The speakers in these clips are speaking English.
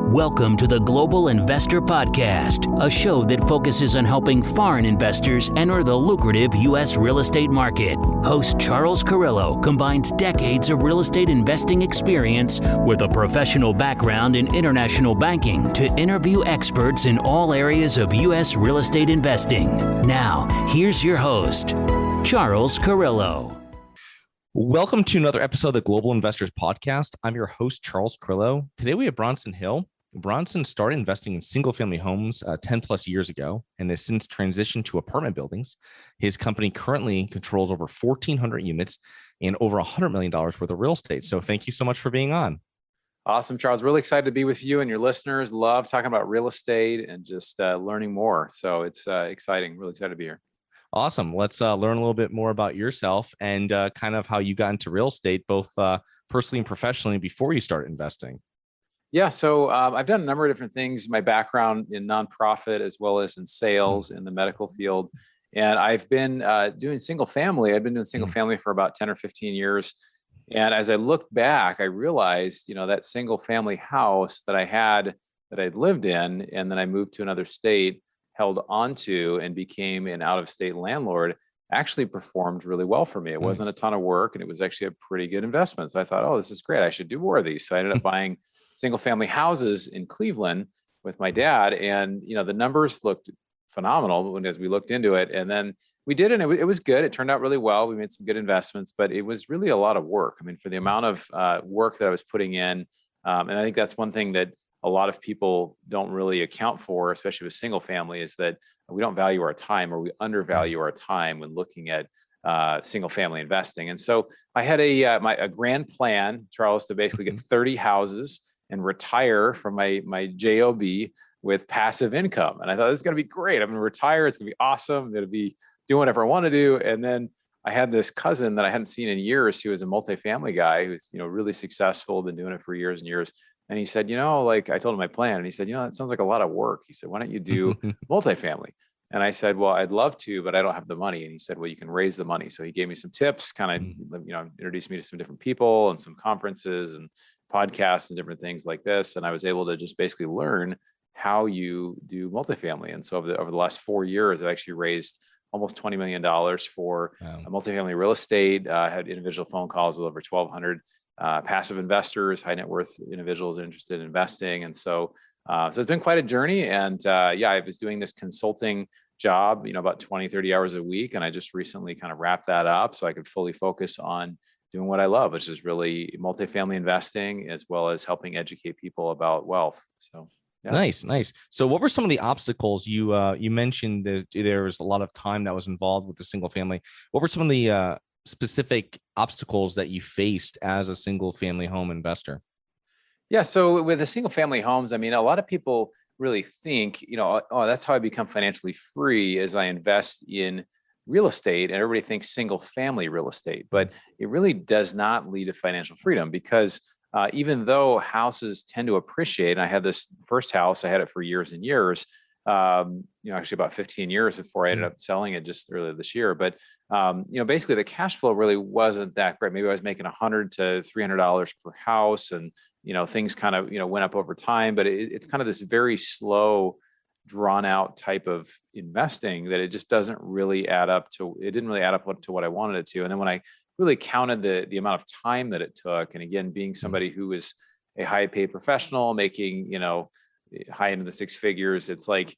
Welcome to the Global Investor Podcast, a show that focuses on helping foreign investors enter the lucrative U.S. real estate market. Host Charles Carillo combines decades of real estate investing experience with a professional background in international banking to interview experts in all areas of U.S. real estate investing. Now, here's your host, Charles Carillo. Welcome to another episode of the Global Investors Podcast. I'm your host, Charles Carillo. Today we have Bronson Hill. Bronson started investing in single-family homes 10 plus years ago and has since transitioned to apartment buildings. His company currently controls over 1,400 units and over $100 million worth of real estate. So thank you so much for being on. Awesome, Charles. Really excited to be with you and your listeners. Love talking about real estate and just learning more. So it's exciting. Really excited to be here. Awesome. Let's learn a little bit more about yourself and kind of how you got into real estate, both personally and professionally before you started investing. Yeah, so I've done a number of different things. My background in nonprofit as well as in sales in the medical field. And I've been doing single family. I've been doing single family for about 10 or 15 years. And as I looked back, I realized, that single family house that I had, that I'd lived in, and then I moved to another state, held onto and became an out-of-state landlord, actually performed really well for me. It wasn't a ton of work and it was actually a pretty good investment. So I thought, oh, this is great. I should do more of these. So I ended up buying single family houses in Cleveland with my dad. And, the numbers looked phenomenal as we looked into it. And then we did, and it was good. It turned out really well. We made some good investments, but it was really a lot of work. I mean, for the amount of work that I was putting in. And I think that's one thing that a lot of people don't really account for, especially with single family, is that we don't value our time, or we undervalue our time when looking at single family investing. And so I had a grand plan, Charles, to basically get 30 houses and retire from my job with passive income. And I thought, this is going to be great. I'm going to retire. It's going to be awesome. I'm going to be doing whatever I want to do. And then I had this cousin that I hadn't seen in years, who was a multifamily guy who's, really successful, been doing it for years and years. And he said, I told him my plan. And he said, that sounds like a lot of work. He said, why don't you do multifamily? And I said, well, I'd love to, but I don't have the money. And he said, well, you can raise the money. So he gave me some tips, kind of, introduced me to some different people and some conferences and podcasts and different things like this. And I was able to just basically learn how you do multifamily. And so over the last 4 years, I've actually raised almost $20 million for multifamily real estate. I had individual phone calls with over 1,200 passive investors, high net worth individuals interested in investing. And so it's been quite a journey. And I was doing this consulting job, about 20, 30 hours a week. And I just recently kind of wrapped that up so I could fully focus on doing what I love, which is really multifamily investing, as well as helping educate people about wealth. So yeah. Nice. So what were some of the obstacles you mentioned that there was a lot of time that was involved with the single family? What were some of the specific obstacles that you faced as a single family home investor? Yeah. So with the single family homes, I mean, a lot of people really think, oh, that's how I become financially free, as I invest in real estate. And everybody thinks single family real estate, but it really does not lead to financial freedom, because even though houses tend to appreciate, and I had this first house, I had it for years and years, actually about 15 years before I ended up selling it just earlier this year. But, basically the cash flow really wasn't that great. Maybe I was making $100 to $300 per house, and, things kind of, went up over time, but it's kind of this very slow, drawn out type of investing that it just didn't really add up to what I wanted it to. And then when I really counted the amount of time that it took, and again, being somebody who is a high paid professional making, high into the six figures, it's like,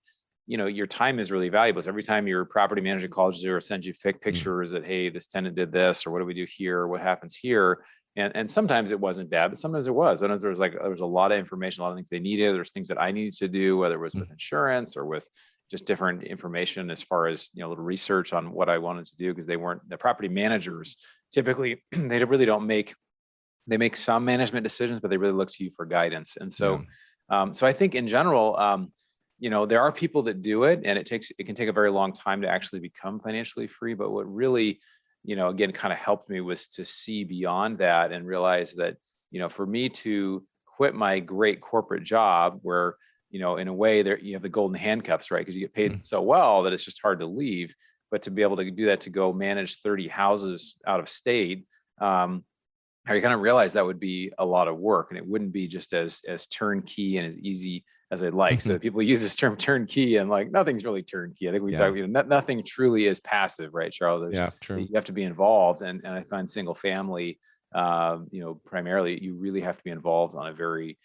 your time is really valuable. So every time your property manager calls you or sends you pictures that, hey, this tenant did this, or what do we do here? What happens here? And sometimes it wasn't bad, but sometimes it was. Sometimes there was a lot of information, a lot of things they needed. There's things that I needed to do, whether it was with insurance or with just different information as far as, little research on what I wanted to do, because the property managers typically, they really don't they make some management decisions, but they really look to you for guidance. And so, so I think in general, there are people that do it, and it can take a very long time to actually become financially free. But what really, again, kind of helped me was to see beyond that and realize that, for me to quit my great corporate job where, in a way there you have the golden handcuffs, right? Because you get paid so well that it's just hard to leave. But to be able to do that, to go manage 30 houses out of state, I kind of realized that would be a lot of work, and it wouldn't be just as turnkey and as easy as I'd like. So people use this term turnkey, and like nothing's really turnkey. I think we talk, nothing truly is passive, right, Charles? True. You have to be involved, and I find single family, primarily, you really have to be involved on a very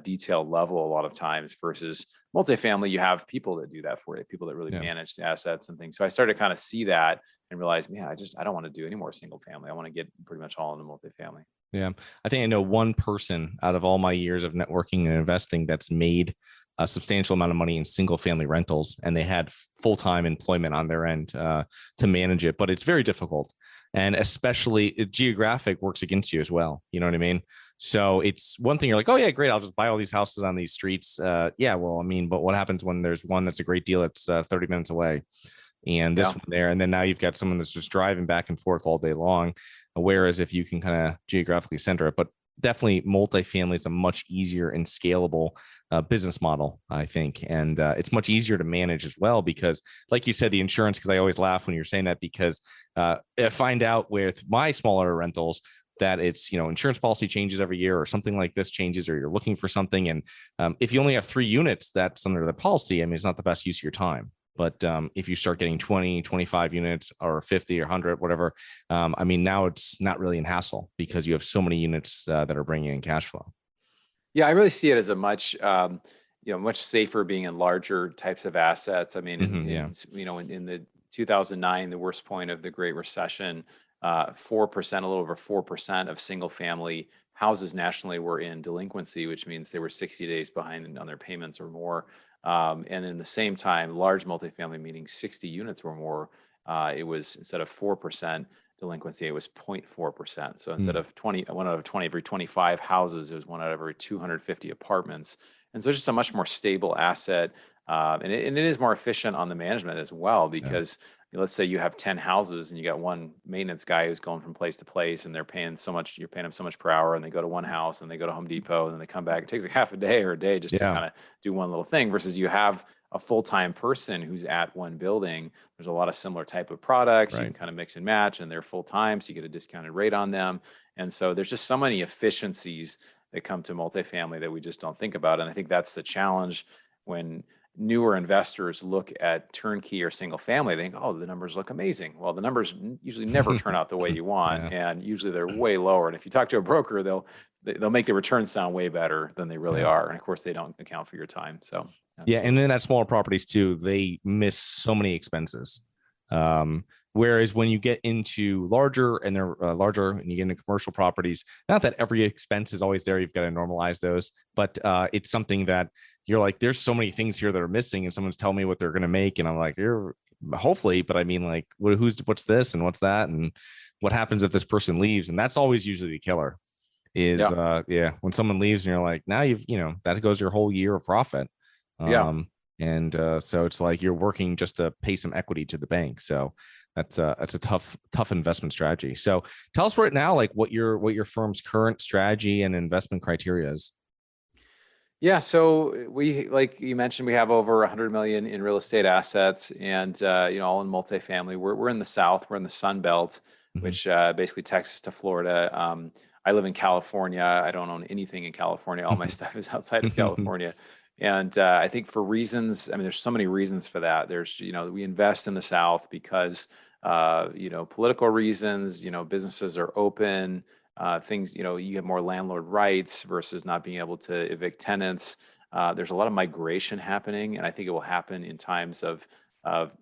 detailed level a lot of times, versus multifamily. You have people that do that for you, people that really manage the assets and things. So I started to kind of see that and realize, man, I don't want to do any more single family. I want to get pretty much all into multifamily. Yeah. I think I know one person out of all my years of networking and investing that's made a substantial amount of money in single family rentals, and they had full-time employment on their end to manage it. But it's very difficult. And especially geographic works against you as well. You know what I mean? So it's one thing you're like, oh yeah, great, I'll just buy all these houses on these streets. Yeah, well, I mean, but what happens when there's one that's a great deal that's 30 minutes away, and this one there, and then now you've got someone that's just driving back and forth all day long. Whereas if you can kind of geographically center it, but definitely multifamily is a much easier and scalable business model, I think. And it's much easier to manage as well, because like you said, the insurance, because I always laugh when you're saying that, because I find out with my smaller rentals that it's, insurance policy changes every year or something like this changes, or you're looking for something. And if you only have 3 units that's under the policy, I mean, it's not the best use of your time. But if you start getting 20, 25 units or 50 or 100, whatever, I mean, now it's not really a hassle because you have so many units that are bringing in cash flow. Yeah, I really see it as a much, much safer being in larger types of assets. I mean, in the 2009, the worst point of the Great Recession, 4%, a little over 4% of single family houses nationally were in delinquency, which means they were 60 days behind on their payments or more. And in the same time, large multifamily, meaning 60 units or more, it was, instead of 4% delinquency, it was 0.4%. So instead of 1 out of 20 every 25 houses, it was 1 out of every 250 apartments. And so it's just a much more stable asset. And it is more efficient on the management as well, because let's say you have 10 houses and you got one maintenance guy who's going from place to place, and they're paying so much, you're paying them so much per hour, and they go to one house and they go to Home Depot and then they come back. It takes like half a day or a day just to kind of do one little thing, versus you have a full-time person who's at one building. There's a lot of similar type of products. You can kind of mix and match, and they're full-time, so you get a discounted rate on them. And so there's just so many efficiencies that come to multifamily that we just don't think about. And I think that's the challenge when newer investors look at turnkey or single family. They think, oh, the numbers look amazing. Well, the numbers usually never turn out the way you want, and usually they're way lower. And if you talk to a broker, they'll make the returns sound way better than they really are. And of course, they don't account for your time. So and then at smaller properties too, they miss so many expenses. Whereas when you get into larger, and they're larger, and you get into commercial properties, not that every expense is always there, you've got to normalize those, but it's something that you're like, there's so many things here that are missing, and someone's telling me what they're going to make, and I'm like, hopefully, but I mean, like, what's this and what's that, and what happens if this person leaves? And that's always usually the killer. Is when someone leaves and you're like, now that goes your whole year of profit. And so it's like you're working just to pay some equity to the bank. So that's a tough investment strategy. So tell us right now, like what your firm's current strategy and investment criteria is. Yeah, so we, like you mentioned, we have over 100 million in real estate assets, and all in multifamily. We're in the South. We're in the Sun Belt, which basically Texas to Florida. I live in California. I don't own anything in California. All my stuff is outside of California. And I think for reasons, I mean, there's so many reasons for that. There's, we invest in the South because, political reasons, businesses are open, things, you have more landlord rights versus not being able to evict tenants. There's a lot of migration happening, and I think it will happen in times of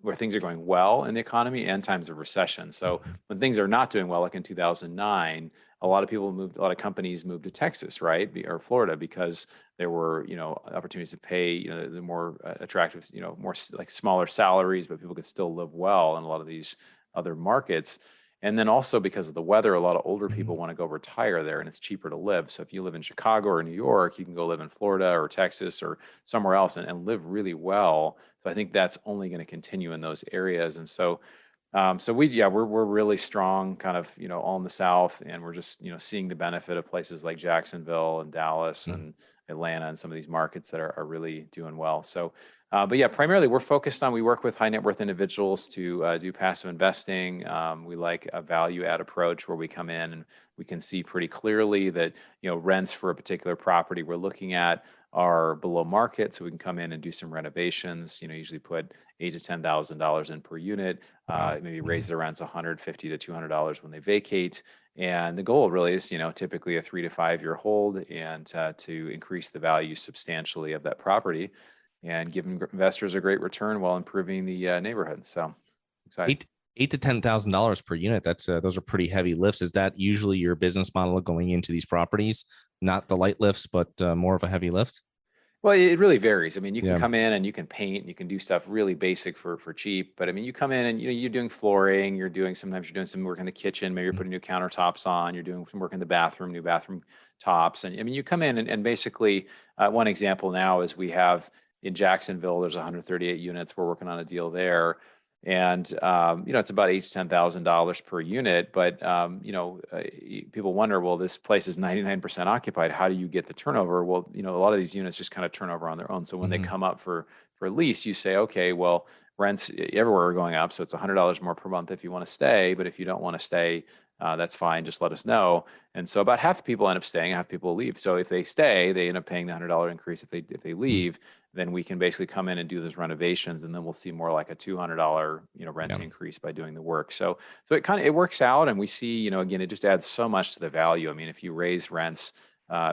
where things are going well in the economy and times of recession. So when things are not doing well, like in 2009, a lot of companies moved to Texas, right, or Florida, because there were, opportunities to pay, the more attractive, more like smaller salaries, but people could still live well in a lot of these other markets. And then also because of the weather, a lot of older people want to go retire there, and it's cheaper to live. So if you live in Chicago or New York, you can go live in Florida or Texas or somewhere else and live really well. So I think that's only going to continue in those areas. And so, we're really strong, kind of, all in the South, and we're just, seeing the benefit of places like Jacksonville and Dallas and Atlanta and some of these markets that are really doing well. So, but yeah, primarily we work with high net worth individuals to do passive investing. We like a value add approach where we come in and we can see pretty clearly that, rents for a particular property we're looking at are below market. So we can come in and do some renovations, usually put $8,000 to $10,000 in per unit, Wow. maybe raise the rents $150 to $200 when they vacate. And the goal really is, typically a 3 to 5 year hold, and to increase the value substantially of that property and give investors a great return while improving the neighborhood. So exciting. Eight to $10,000 per unit. That's those are pretty heavy lifts. Is that usually your business model going into these properties? Not the light lifts, but more of a heavy lift? Well, it really varies. I mean, you can Yeah. come in and you can paint, you can do stuff really basic for cheap. But I mean, you come in and you're doing flooring, sometimes you're doing some work in the kitchen, maybe you're putting new countertops on, you're doing some work in the bathroom, new bathroom tops. And I mean, you come in and basically, one example now is we have in Jacksonville, there's 138 units. We're working on a deal there. And it's about $8,000 to $10,000 per unit. But people wonder, well, this place is 99% occupied. How do you get the turnover? Well, a lot of these units just kind of turn over on their own. So when they come up for lease, you say, okay, well, rents everywhere are going up, so it's $100 more per month if you want to stay. But if you don't want to stay, that's fine. Just let us know. And so about half the people end up staying, half people leave. So if they stay, they end up paying the $100 increase. If they leave, then we can basically come in and do those renovations, and then we'll see more like a $200 rent increase by doing the work. So it works out, and we see, again, it just adds so much to the value. I mean, if you raise rents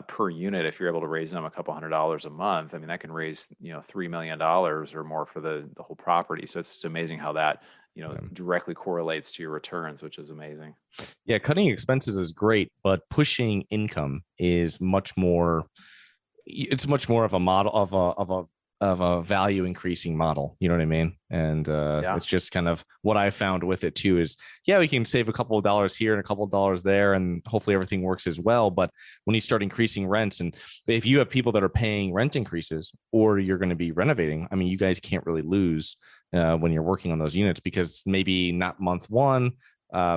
per unit, if you're able to raise them a couple $100 a month, I mean, that can raise $3 million or more for the whole property. So it's just amazing how that directly correlates to your returns, which is amazing. Yeah, cutting expenses is great, but pushing income is much more. It's much more of a model of a value increasing model. You know what I mean? And it's just kind of what I found with it too is, yeah, we can save a couple of dollars here and a couple of dollars there, and hopefully everything works as well. But when you start increasing rents, and if you have people that are paying rent increases or you're going to be renovating, I mean, you guys can't really lose when you're working on those units, because maybe not month one,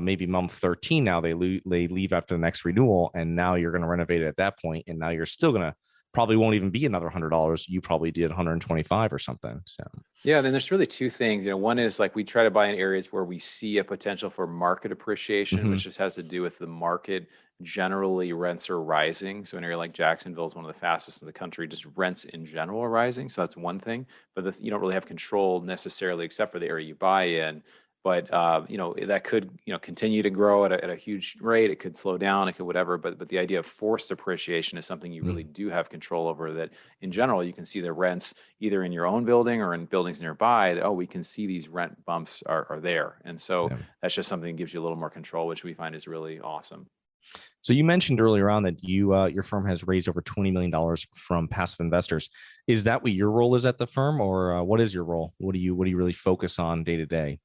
maybe month 13 now they leave after the next renewal, and now you're going to renovate it at that point, and now you're still going to probably won't even be another $100. You probably did 125 or something. So yeah, then there's really two things. One is like we try to buy in areas where we see a potential for market appreciation, which just has to do with the market. Generally, rents are rising. So an area like Jacksonville is one of the fastest in the country. Just rents in general are rising. So that's one thing. But you don't really have control necessarily, except for the area you buy in. But that could continue to grow at a huge rate. It could slow down. It could whatever. But the idea of forced appreciation is something you really do have control over. That in general, you can see the rents either in your own building or in buildings nearby. That, we can see these rent bumps are there, and so that's just something that gives you a little more control, which we find is really awesome. So you mentioned earlier on that your firm has raised over $20 million from passive investors. Is that what your role is at the firm, or what is your role? What do you really focus on day to day?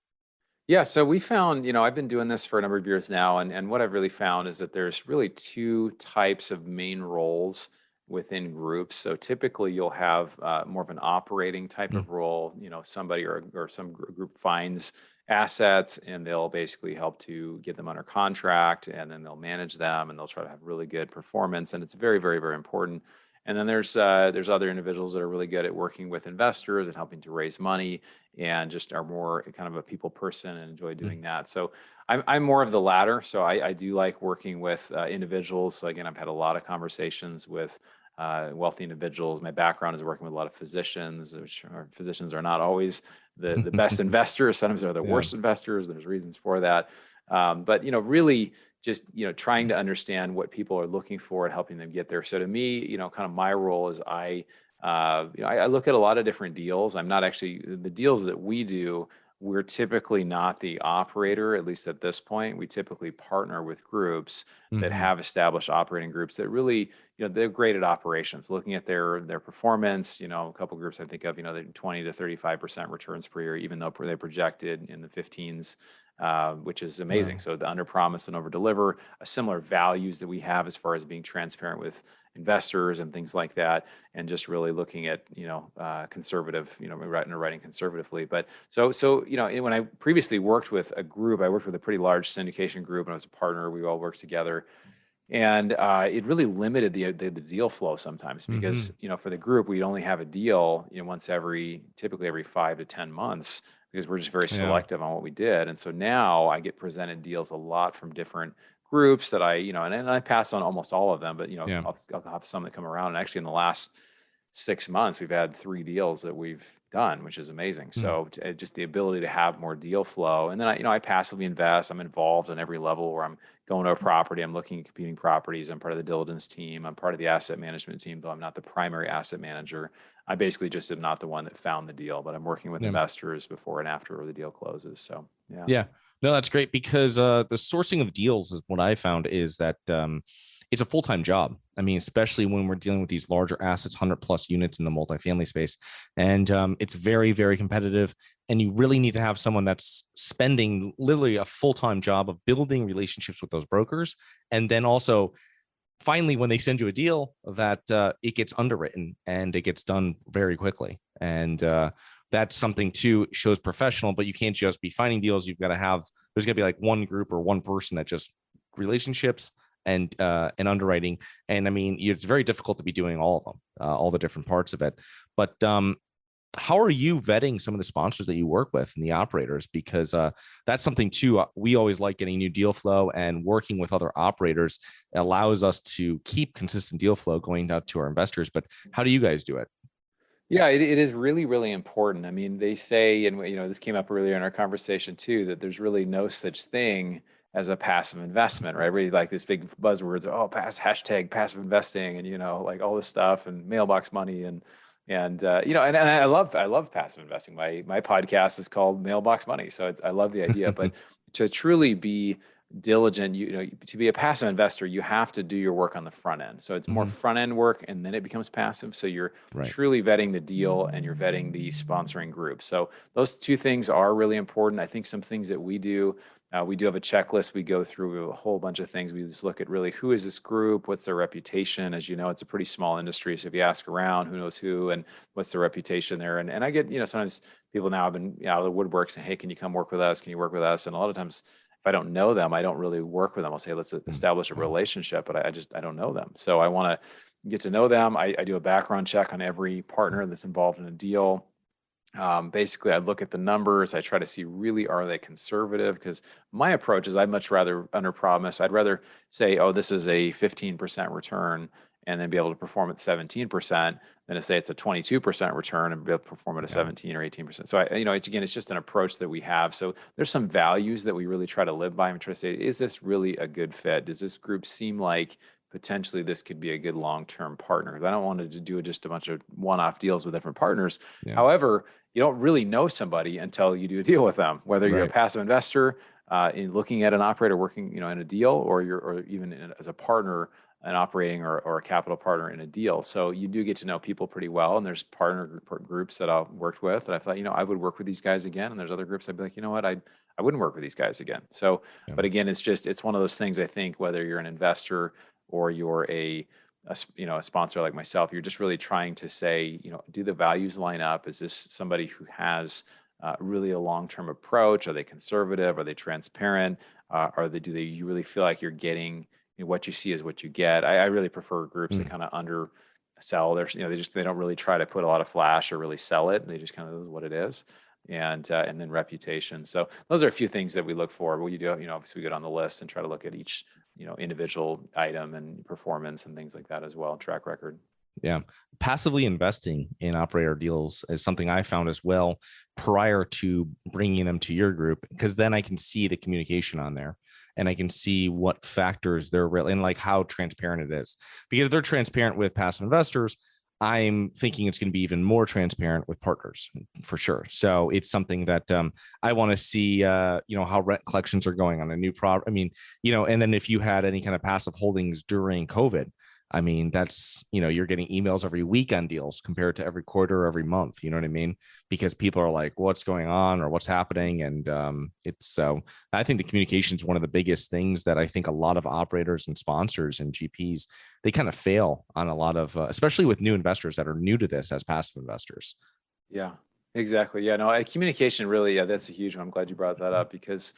Yeah, so we found, I've been doing this for a number of years now, and what I've really found is that there's really two types of main roles within groups. So typically you'll have more of an operating type of role, somebody or some group finds assets and they'll basically help to get them under contract, and then they'll manage them and they'll try to have really good performance. And it's very, very, very important. And then there's other individuals that are really good at working with investors and helping to raise money, and just are more kind of a people person and enjoy doing that. So I'm more of the latter. So I do like working with individuals. So again, I've had a lot of conversations with wealthy individuals. My background is working with a lot of physicians, which physicians are not always the best investors. Sometimes they're the worst investors. There's reasons for that. But really just trying to understand what people are looking for and helping them get there. So to me, kind of my role is I look at a lot of different deals. I'm not actually the deals that we do. We're typically not the operator, at least at this point. We typically partner with groups that have established operating groups that really, they're great at operations, looking at their performance. A couple groups I think of, the 20 to 35% returns per year, even though they projected in the 15s. Which is amazing. So the under promise and over deliver, similar values that we have as far as being transparent with investors and things like that, and just really looking at conservative, writing conservatively. But so when I previously worked with a group, I worked with a pretty large syndication group, and I was a partner. We all worked together. And it really limited the deal flow sometimes because, for the group, we'd only have a deal, typically every 5 to 10 months, because we're just very Yeah. selective on what we did. And so now I get presented deals a lot from different groups that and I pass on almost all of them, but, Yeah. I'll have some that come around. And actually in the last 6 months, we've had 3 deals that we've done, which is amazing. Mm. So just the ability to have more deal flow. And then I passively invest. I'm involved on every level where I'm going to a property. I'm looking at competing properties. I'm part of the diligence team. I'm part of the asset management team, though I'm not the primary asset manager. I basically just am not the one that found the deal, but I'm working with Yeah. investors before and after the deal closes. So yeah. Yeah. No, that's great because the sourcing of deals is what I found is that it's a full-time job. I mean, especially when we're dealing with these larger assets, 100+ units in the multifamily space. And it's very, very competitive. And you really need to have someone that's spending literally a full-time job of building relationships with those brokers. And then also, finally, when they send you a deal, that it gets underwritten and it gets done very quickly. And that's something too, shows professional, but you can't just be finding deals. You've got to have, there's got to be like one group or one person that just relationships and underwriting. And I mean, it's very difficult to be doing all of them, all the different parts of it. But how are you vetting some of the sponsors that you work with and the operators? Because that's something too. We always like getting new deal flow, and working with other operators allows us to keep consistent deal flow going out to our investors. But how do you guys do it? Yeah, it is really, really important. I mean, they say, and this came up earlier in our conversation too, that there's really no such thing as a passive investment, right? Really like this big buzzwords, oh, hashtag passive investing, and like all this stuff, and mailbox money, and I love passive investing. My podcast is called Mailbox Money, so I love the idea. But to truly be diligent, to be a passive investor, you have to do your work on the front end. So it's more front end work, and then it becomes passive. So you're Right. truly vetting the deal and you're vetting the sponsoring group. So those two things are really important. I think some things that we do have a checklist. We go through a whole bunch of things. We just look at really who is this group, what's their reputation. As you know, it's a pretty small industry. So if you ask around, who knows who, and what's their reputation there. And I get, sometimes people now have been out of the woodwork saying, hey, can you come work with us? Can you work with us? And a lot of times, if I don't know them, I don't really work with them. I'll say, let's establish a relationship, but I don't know them. So I want to get to know them. I do a background check on every partner that's involved in a deal. Basically, I look at the numbers. I try to see, really, are they conservative? Because my approach is I'd much rather under promise. I'd rather say, oh, this is a 15% return, and then be able to perform at 17%, than to say it's a 22% return and be able to perform at a 17 or 18%. So it's just an approach that we have. So there's some values that we really try to live by and try to say, is this really a good fit? Does this group seem like potentially this could be a good long-term partner? Because I don't want to do just a bunch of one-off deals with different partners. Yeah. However, you don't really know somebody until you do a deal with them, whether you're a passive investor in looking at an operator working, in a deal, or even as a partner, an operating or a capital partner in a deal. So you do get to know people pretty well. And there's partner groups that I've worked with that I thought, I would work with these guys again. And there's other groups I'd be like, you know what, I wouldn't work with these guys again. So, but again, it's one of those things. I think whether you're an investor or you're a sponsor like myself, you're just really trying to say, do the values line up? Is this somebody who has really a long-term approach? Are they conservative? Are they transparent? Do you really feel like you're getting, what you see is what you get? I really prefer groups that kind of undersell their, they don't really try to put a lot of flash or really sell it. They just kind of, is what it is. And then reputation. So those are a few things that we look for. But we do, obviously we get on the list and try to look at each, individual item and performance and things like that as well, track record. Yeah. Passively investing in operator deals is something I found as well prior to bringing them to your group, because then I can see the communication on there and I can see what factors they're really, and like how transparent it is. Because if they're transparent with passive investors, I'm thinking it's going to be even more transparent with partners for sure. So it's something that I want to see, how rent collections are going on a new product. I mean, and then if you had any kind of passive holdings during COVID, I mean, that's, you're getting emails every week on deals compared to every quarter or every month. You know what I mean? Because people are like, what's going on or what's happening? And I think the communication is one of the biggest things that I think a lot of operators and sponsors and GPs, they kind of fail on a lot of, especially with new investors that are new to this as passive investors. Yeah, exactly. Yeah, no, communication really, that's a huge one. I'm glad you brought that up because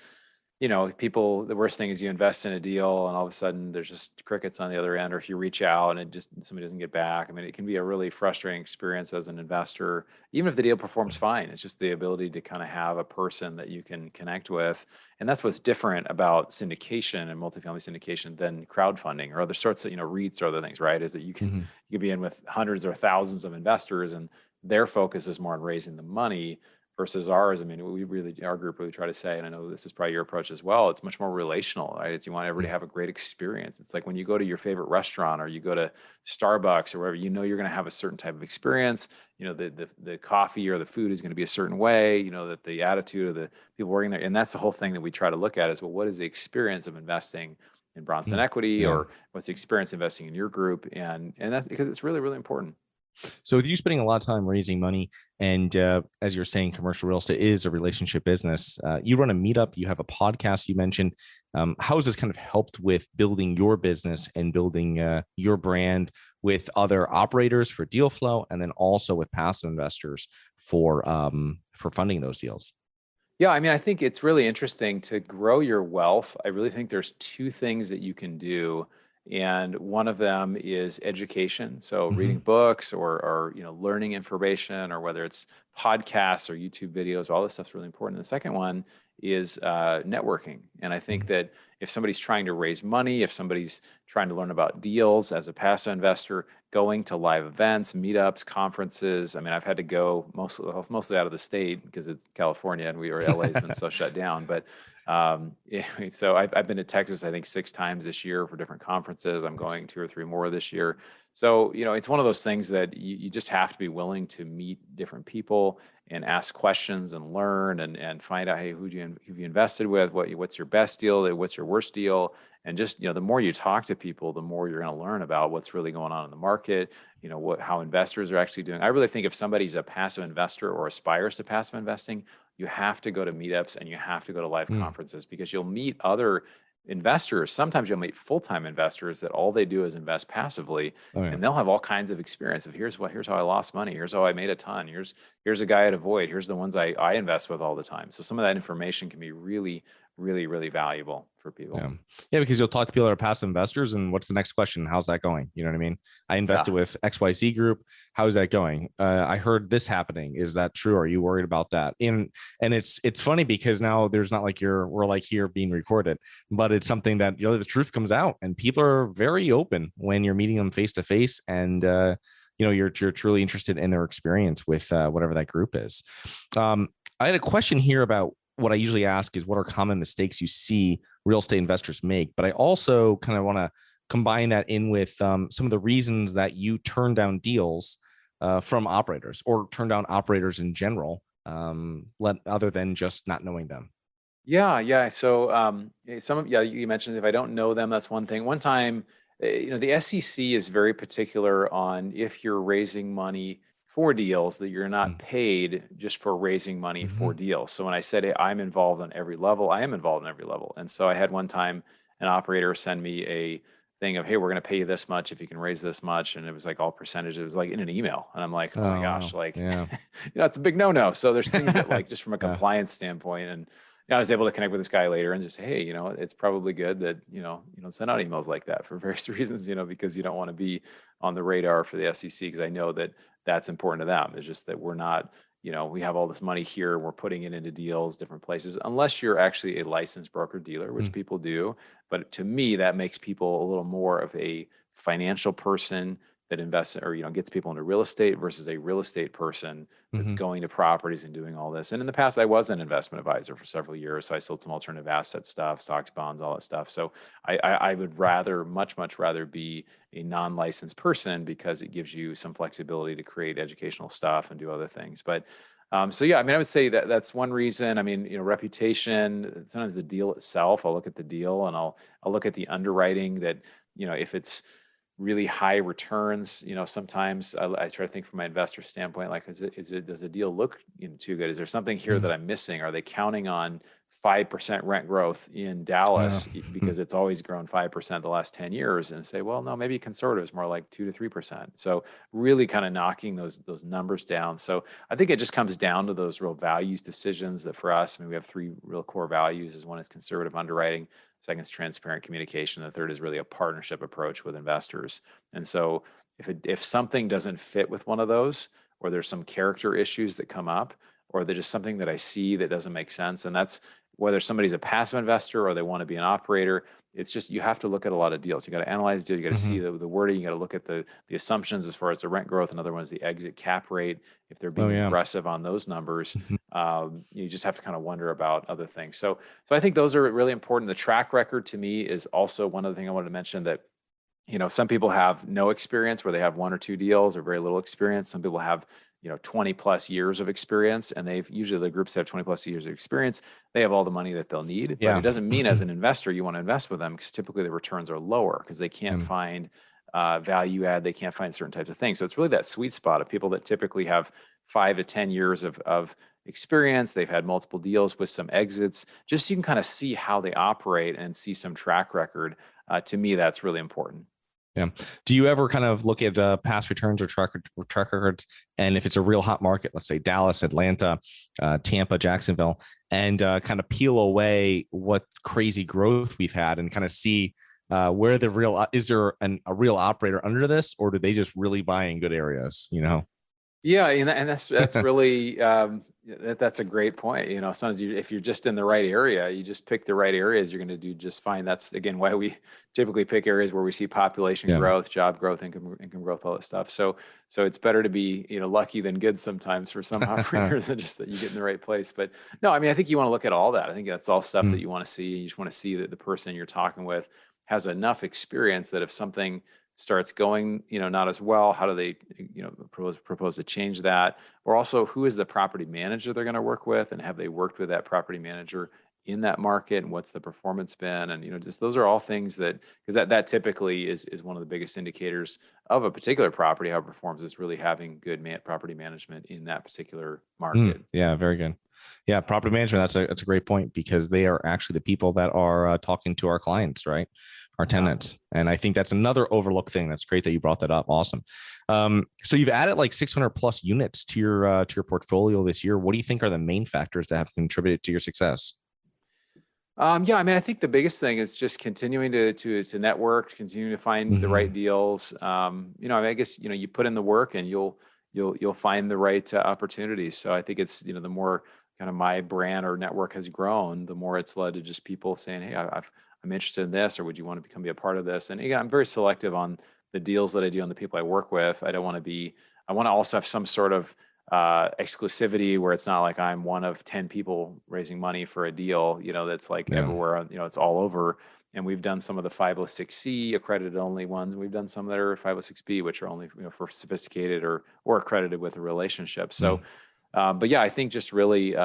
people, the worst thing is you invest in a deal and all of a sudden there's just crickets on the other end, or if you reach out and somebody doesn't get back. I mean, it can be a really frustrating experience as an investor, even if the deal performs fine. It's just the ability to kind of have a person that you can connect with. And that's what's different about syndication and multifamily syndication than crowdfunding or other sorts of, REITs or other things, right? Is that you can be in with hundreds or thousands of investors and their focus is more on raising the money versus ours. I mean, our group really try to say, and I know this is probably your approach as well, it's much more relational, right? It's you want everybody to have a great experience. It's like when you go to your favorite restaurant or you go to Starbucks or wherever, you're going to have a certain type of experience. The coffee or the food is going to be a certain way, that the attitude of the people working there. And that's the whole thing that we try to look at is, well, what is the experience of investing in Bronson Equity, or what's the experience investing in your group? And that's because it's really, really important. So with you spending a lot of time raising money, and as you're saying, commercial real estate is a relationship business. You run a meetup, you have a podcast you mentioned. How has this kind of helped with building your business and building your brand with other operators for deal flow, and then also with passive investors for funding those deals? Yeah, I mean, I think it's really interesting to grow your wealth. I really think there's two things that you can do. And one of them is education. So reading books or learning information, or whether it's podcasts or YouTube videos, all this stuff's really important. And the second one is networking. And I think that if somebody's trying to raise money, if somebody's trying to learn about deals as a passive investor, going to live events, meetups, conferences. I mean, I've had to go mostly out of the state because it's California and LA's been so shut down. But so I've been to Texas, I think 6 times this year for different conferences. I'm going 2 or 3 more this year. So, it's one of those things that you just have to be willing to meet different people and ask questions and learn and find out, hey, who have you invested with? What's your best deal? What's your worst deal? And just, the more you talk to people, the more you're going to learn about what's really going on in the market, how investors are actually doing. I really think if somebody's a passive investor or aspires to passive investing, you have to go to meetups and you have to go to live conferences, because you'll meet other investors. Sometimes you'll meet full-time investors that all they do is invest passively, and they'll have all kinds of experience of here's how I lost money, here's how I made a ton, here's a guy I'd avoid, here's the ones I invest with all the time. So some of that information can be really, really, really valuable for people. Yeah, because you'll talk to people that are passive investors, and what's the next question? How's that going? You know what I mean? I invested with XYZ group. How's that going? I heard this happening. Is that true? Are you worried about that? And it's funny because now there's not like we're like here being recorded, but it's something that the truth comes out, and people are very open when you're meeting them face to face, and you're truly interested in their experience with whatever that group is. I had a question here about what I usually ask is, what are common mistakes you see real estate investors make? But I also kind of want to combine that in with some of the reasons that you turn down deals from operators, or turn down operators in general, other than just not knowing them. Yeah. So you mentioned if I don't know them, that's one thing. One time, the SEC is very particular on if you're raising money for deals, that you're not paid just for raising money for deals. So when I said, hey, I'm involved on every level, I am involved on every level. And so I had one time an operator send me a thing of, hey, we're going to pay you this much if you can raise this much. And it was like all percentage. It was like in an email. And I'm like, oh my gosh, it's a big no-no. So there's things that like just from a compliance standpoint, and I was able to connect with this guy later and just say, hey, it's probably good that, you don't send out emails like that for various reasons, because you don't want to be on the radar for the SEC, because I know that that's important to them. It's just that we're not, we have all this money here, we're putting it into deals, different places, unless you're actually a licensed broker dealer, which people do. But to me, that makes people a little more of a financial person that invests or, gets people into real estate versus a real estate person that's going to properties and doing all this. And in the past, I was an investment advisor for several years. So I sold some alternative asset stuff, stocks, bonds, all that stuff. So I would much rather be a non-licensed person, because it gives you some flexibility to create educational stuff and do other things. But I would say that that's one reason. I mean, reputation, sometimes the deal itself, I'll look at the deal and I'll look at the underwriting that, if it's, really high returns. Sometimes I try to think from my investor standpoint, like, does the deal look too good? Is there something here that I'm missing? Are they counting on 5% rent growth in Dallas because it's always grown 5% the last 10 years, and say, well, no, maybe conservative is more like 2 to 3%. So really kind of knocking those numbers down. So I think it just comes down to those real values decisions that for us, I mean, we have 3 real core values. Is one is conservative underwriting, second is transparent communication, the third is really a partnership approach with investors. And so if something doesn't fit with one of those, or there's some character issues that come up, or there's just something that I see that doesn't make sense, and that's whether somebody's a passive investor or they want to be an operator, it's just, you have to look at a lot of deals. You got to analyze the deal. You got to see the wording. You got to look at the assumptions as far as the rent growth. Another one is the exit cap rate. If they're being aggressive on those numbers, you just have to kind of wonder about other things. So I think those are really important. The track record to me is also one other thing I wanted to mention, that some people have no experience, where they have 1 or 2 deals or very little experience. Some people have 20 plus years of experience, and usually the groups that have 20 plus years of experience, they have all the money that they'll need. But it doesn't mean as an investor you want to invest with them, because typically the returns are lower because they can't find value add. They can't find certain types of things. So it's really that sweet spot of people that typically have 5 to 10 years of experience. They've had multiple deals with some exits, just so you can kind of see how they operate and see some track record. To me, that's really important. Yeah. Do you ever kind of look at past returns or track records? And if it's a real hot market, let's say Dallas, Atlanta, Tampa, Jacksonville, and kind of peel away what crazy growth we've had and kind of see where the real, is there a real operator under this, or do they just really buy in good areas, Yeah, and that's really that's a great point. Sometimes if you're just in the right area, you just pick the right areas, you're going to do just fine. That's again why we typically pick areas where we see population growth, job growth, income growth, all that stuff. So it's better to be lucky than good sometimes for some operators, and just that you get in the right place. But no, I mean, I think you want to look at all that. I think that's all stuff that you want to see. You just want to see that the person you're talking with has enough experience that if something starts going, not as well, how do they, propose to change that? Or also, who is the property manager they're going to work with, and have they worked with that property manager in that market, and what's the performance been? And just those are all things that, because that typically is one of the biggest indicators of a particular property, how it performs, is really having good property management in that particular market. Yeah, very good. Yeah, property management. That's a great point, because they are actually the people that are talking to our clients, right? Our tenants. And I think that's another overlooked thing. That's great that you brought that up. Awesome. So you've added like 600 plus units to your portfolio this year. What do you think are the main factors that have contributed to your success? Yeah, I mean, I think the biggest thing is just continuing to network, continuing to find the right deals. I guess you put in the work, and you'll find the right opportunities. So I think it's the more kind of my brand or network has grown, the more it's led to just people saying, hey, I'm interested in this, or would you want to be a part of this? And again, I'm very selective on the deals that I do and the people I work with. I want to also have some sort of exclusivity, where it's not like I'm one of 10 people raising money for a deal, that's like everywhere, it's all over. And we've done some of the 506C accredited only ones. And we've done some that are 506B, which are only, for sophisticated or accredited with a relationship. So, but yeah, I think just really,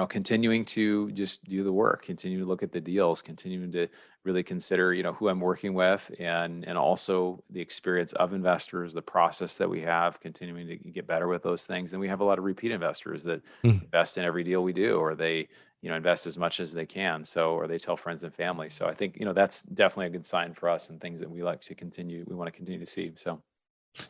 continuing to just do the work, continue to look at the deals, continuing to really consider, who I'm working with, and also the experience of investors, the process that we have, continuing to get better with those things. And we have a lot of repeat investors that invest in every deal we do, or they, invest as much as they can. So, or they tell friends and family. So I think, that's definitely a good sign for us, and things that we want to continue to see. So.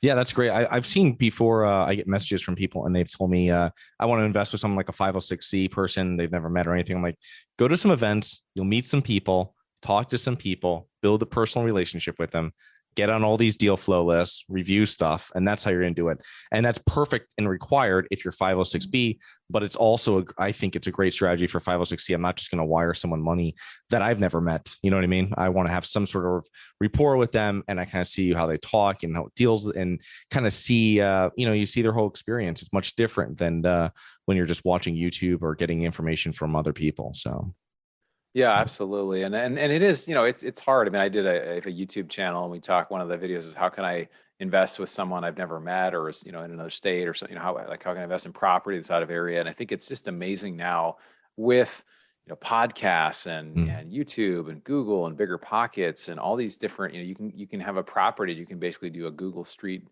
Yeah, that's great. I've seen before, I get messages from people, and they've told me, I want to invest with someone like a 506C person they've never met or anything. I'm like, go to some events, you'll meet some people, talk to some people, build a personal relationship with them, get on all these deal flow lists, review stuff, and that's how you're going to do it. And that's perfect and required if you're 506B, but it's also, I think it's a great strategy for 506C. I'm not just going to wire someone money that I've never met. You know what I mean? I want to have some sort of rapport with them, and I kind of see how they talk and how it deals, and kind of see, you see their whole experience. It's much different than when you're just watching YouTube or getting information from other people. So. Yeah, absolutely. And it is, it's hard. I mean, I did a YouTube channel, and we talk, one of the videos is, how can I invest with someone I've never met, or is, in another state, or something, how can I invest in property that's out of area? And I think it's just amazing now with, podcasts and YouTube and Google and Bigger Pockets and all these different, you can have a property. You can basically do a Google Street,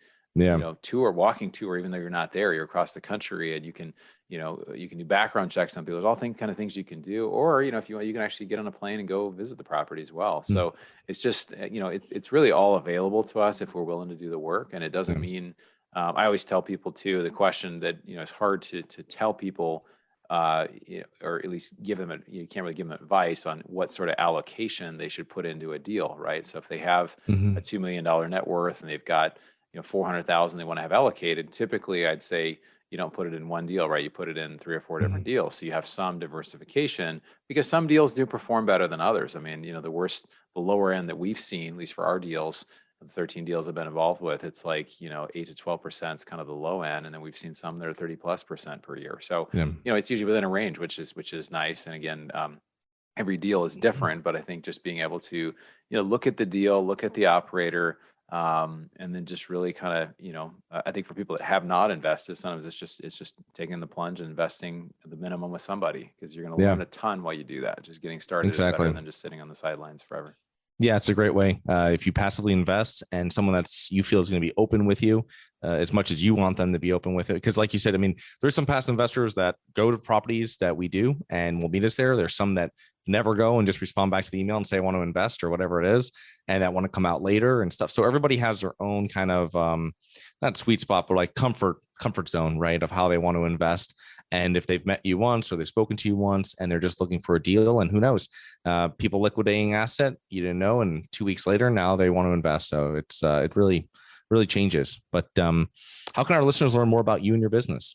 tour, walking tour, even though you're not there, you're across the country, and you can do background checks on people. There's all kind of things you can do, or, if you want, you can actually get on a plane and go visit the property as well. So it's just, it's really all available to us if we're willing to do the work. And it doesn't mean, I always tell people too, the question that, it's hard to tell people, or at least give them, you can't really give them advice on what sort of allocation they should put into a deal, right? So if they have a $2 million net worth and they've got, 400,000 they want to have allocated, typically I'd say you don't put it in one deal, right? You put it in 3 or 4 different deals. So you have some diversification, because some deals do perform better than others. I mean, the lower end that we've seen, at least for our deals, the 13 deals I've been involved with, it's like, 8 to 12% is kind of the low end. And then we've seen some that are 30+% per year. So, it's usually within a range, which is nice. And again, every deal is different, but I think just being able to, look at the deal, look at the operator, and then just really kind of, I think for people that have not invested, sometimes it's just taking the plunge and investing the minimum with somebody, because you're going to learn a ton while you do that. Just getting started is better than just sitting on the sidelines forever. Yeah, it's a great way. If you passively invest and someone you feel is going to be open with you as much as you want them to be open with it. Because like you said, I mean, there's some passive investors that go to properties that we do and will meet us there. There's some that never go and just respond back to the email and say, I want to invest or whatever it is, and that want to come out later and stuff. So everybody has their own kind of, not sweet spot, but like comfort zone, right, of how they want to invest. And if they've met you once or they've spoken to you once and they're just looking for a deal, and who knows, people liquidating asset you didn't know, and 2 weeks later now they want to invest. So it really changes. But how can our listeners learn more about you and your business?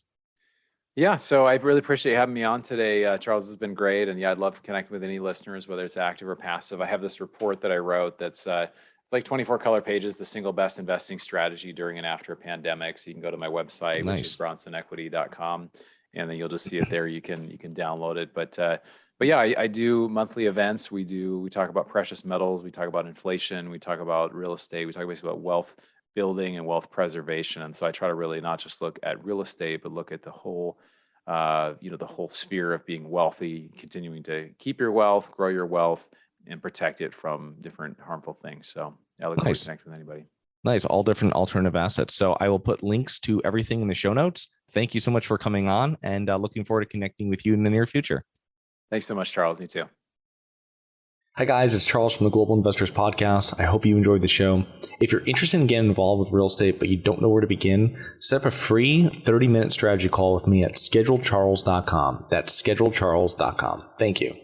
Yeah, so I really appreciate you having me on today. Charles, has been great. And I'd love to connect with any listeners, whether it's active or passive. I have this report that I wrote that's it's like 24 color pages, the single best investing strategy during and after a pandemic. So you can go to my website, which is bronsonequity.com, and then you'll just see it there. You can download it. But yeah, I do monthly events. We talk about precious metals. We talk about inflation. We talk about real estate. We talk basically about wealth building and wealth preservation. And so I try to really not just look at real estate, but look at the whole, the whole sphere of being wealthy, continuing to keep your wealth, grow your wealth, and protect it from different harmful things. So I look forward to connecting with anybody. Nice. All different alternative assets. So I will put links to everything in the show notes. Thank you so much for coming on, and looking forward to connecting with you in the near future. Thanks so much, Charles. Me too. Hi guys, it's Charles from the Global Investors Podcast. I hope you enjoyed the show. If you're interested in getting involved with real estate, but you don't know where to begin, set up a free 30-minute strategy call with me at schedulecharles.com. That's schedulecharles.com. Thank you.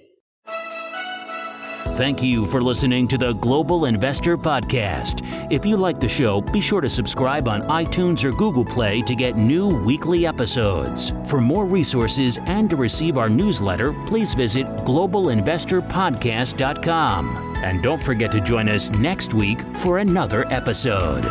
Thank you for listening to the Global Investor Podcast. If you like the show, be sure to subscribe on iTunes or Google Play to get new weekly episodes. For more resources and to receive our newsletter, please visit globalinvestorpodcast.com. And don't forget to join us next week for another episode.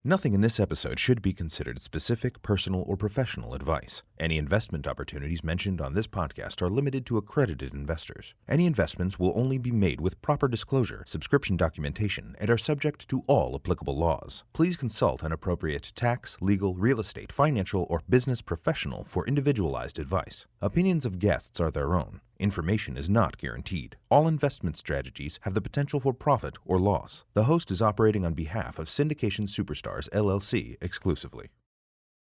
Nothing in this episode should be considered specific, personal, or professional advice. Any investment opportunities mentioned on this podcast are limited to accredited investors. Any investments will only be made with proper disclosure, subscription documentation, and are subject to all applicable laws. Please consult an appropriate tax, legal, real estate, financial, or business professional for individualized advice. Opinions of guests are their own. Information is not guaranteed. All investment strategies have the potential for profit or loss. The host is operating on behalf of Syndication Superstars, LLC exclusively.